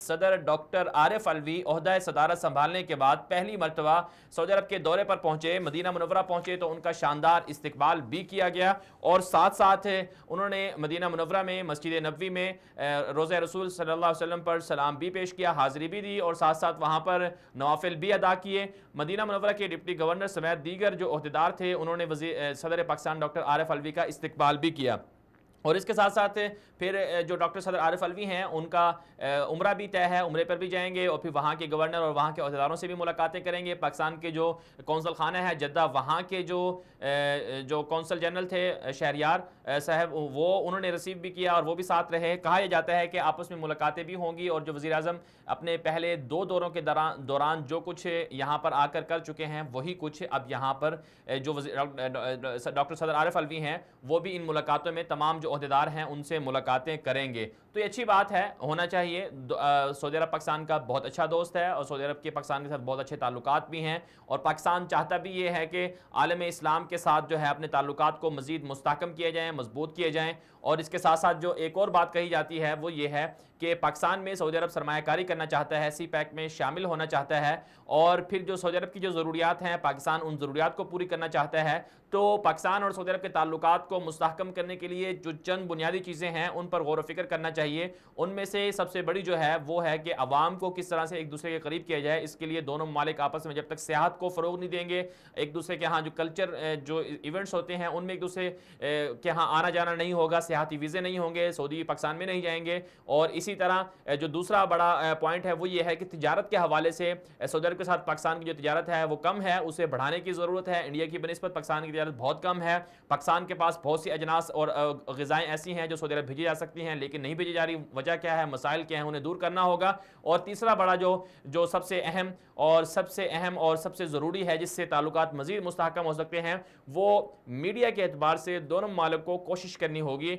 सदर डॉक्टर आरिफ अलवी ओहदा सदारत संभालने के बाद पहली मरतबा सऊदी अरब के दौरे पर पहुंचे, मदीना मुनव्वरा पहुंचे तो उनका शानदार इस्तकबाल भी किया गया और साथ साथ उन्होंने मदीना मुनव्वरा में मस्जिद नबवी में रोज़ा रसूल सल्लल्लाहु अलैहि वसल्लम पर सलाम भी पेश किया, हाज़िरी भी दी और साथ साथ वहाँ पर नवाफिल भी अदा किए। मदीना मुनव्वरा के डिप्टी गवर्नर समेत दीगर जो ओहदेदार थे उन्होंने सदर पाकिस्तान डॉक्टर आरिफ अलवी का इस्तकबाल भी किया। और इसके साथ साथ फिर जो डॉक्टर सदर आरिफ अलवी हैं उनका उम्रा भी तय है, उम्रे पर भी जाएंगे और फिर वहाँ के गवर्नर और वहाँ के अहदेदारों से भी मुलाकातें करेंगे। पाकिस्तान के जो कौंसल खाना है जद्दा, वहाँ के जो कौंसल जनरल थे शहरियार साहब, वो उन्होंने रिसीव भी किया और वो भी साथ रहे। कहा यह जाता है कि आपस में मुलाकातें भी होंगी और जो वज़ीर आज़म अपने पहले 2 दौरों के दौरान जो कुछ यहाँ पर आकर कर चुके हैं वही कुछ अब यहाँ पर जो डॉक्टर सदर आरिफ अलवी हैं वो भी इन मुलाकातों में तमाम जो ओहदेदार हैं उनसे मुलाकातें करेंगे। तो ये अच्छी बात है, होना चाहिए। सऊदी अरब पाकिस्तान का बहुत अच्छा दोस्त है और सऊदी अरब के पाकिस्तान के साथ बहुत अच्छे ताल्लुकात भी हैं और पाकिस्तान चाहता भी ये है कि आलम इस्लाम के साथ जो है अपने ताल्लुकात को मज़ीद मुस्तहकम किए जाएँ, मजबूत किए जाएँ। और इसके साथ साथ जो एक और बात कही जाती है वो ये है कि पाकिस्तान में सऊदी अरब सरमायाकारी करना चाहता है, CPEC में शामिल होना चाहता है और फिर जो सऊदी अरब की जो ज़रूरियात हैं पाकिस्तान उन ज़रूरियात को पूरी करना चाहता है। तो पाकिस्तान और सऊदी अरब के ताल्लुकात को मुस्तहकम करने के लिए जो चंद बुनियादी चीज़ें हैं उन पर गौर व फिक्र करना चाहिए। उनमें से सबसे बड़ी जो है वो है कि अवाम को किस तरह से एक दूसरे के करीब किया जाए। इसके लिए दोनों ममालिक आपस में जब तक सियाहत को फ़रोग नहीं देंगे, एक दूसरे के यहाँ जो कल्चर जो इवेंट्स होते हैं उनमें एक दूसरे के यहाँ आना जाना नहीं होगा, सियाहती वीज़े नहीं होंगे, सऊदी पाकिस्तान में नहीं जाएंगे। और इसी तरह जो दूसरा बड़ा पॉइंट है वो ये है कि तिजारत के हवाले से सऊदी अरब के साथ पाकिस्तान की जो तिजारत है वो कम है, उसे बढ़ाने की ज़रूरत है। इंडिया की बनिस्बत पाकिस्तान की तिजारत बहुत कम है। पाकिस्तान के पास बहुत सी अजनास और ग़िज़ाएँ ऐसी हैं जो सऊदी अरब भेजी जा सकती हैं लेकिन नहीं भेजी जा रही। वजह क्या है, मसाइल क्या है, उन्हें दूर करना होगा। और तीसरा बड़ा जो सबसे अहम और सबसे ज़रूरी है जिससे ताल्लुकात मज़ीद मुस्तहकम हो सकते हैं वो मीडिया के एतबार से दोनों ममालिक को कोशिश करनी होगी,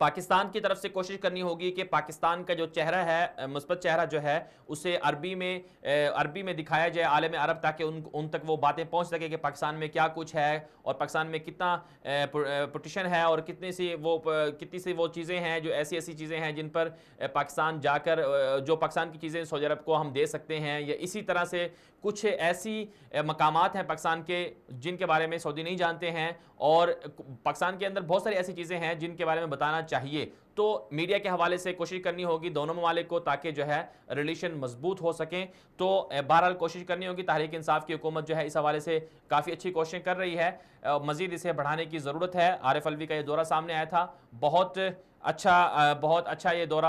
पाकिस्तान की तरफ से कोशिश करनी होगी कि पाकिस्तान का जो चेहरा है, मुस्बत चेहरा जो है, उसे अरबी में दिखाया जाए आलम अरब, ताकि उन तक वो बातें पहुंच सके कि पाकिस्तान में क्या कुछ है और पाकिस्तान में कितना पोटीशन है और कितनी सी वो चीज़ें हैं जो ऐसी चीज़ें हैं जिन पर पाकिस्तान जाकर जो पाकिस्तान की चीज़ें सऊदी अरब को हम दे सकते हैं। या इसी तरह से कुछ ऐसी मकामात हैं पाकिस्तान के जिनके बारे में सऊदी नहीं जानते हैं और पाकिस्तान के अंदर बहुत सारी ऐसी चीज़ें हैं जिनके बारे में बताना चाहिए। तो मीडिया के हवाले से कोशिश करनी होगी दोनों ममालिक को ताकि जो है रिलेशन मजबूत हो सकें। तो बहरहाल कोशिश करनी होगी। तहरीक इंसाफ की हुकूमत जो है इस हवाले से काफ़ी अच्छी कोशिशें कर रही है, मज़ीद इसे बढ़ाने की ज़रूरत है। आरिफ अलवी का ये दौरा सामने आया था, बहुत अच्छा ये दौरा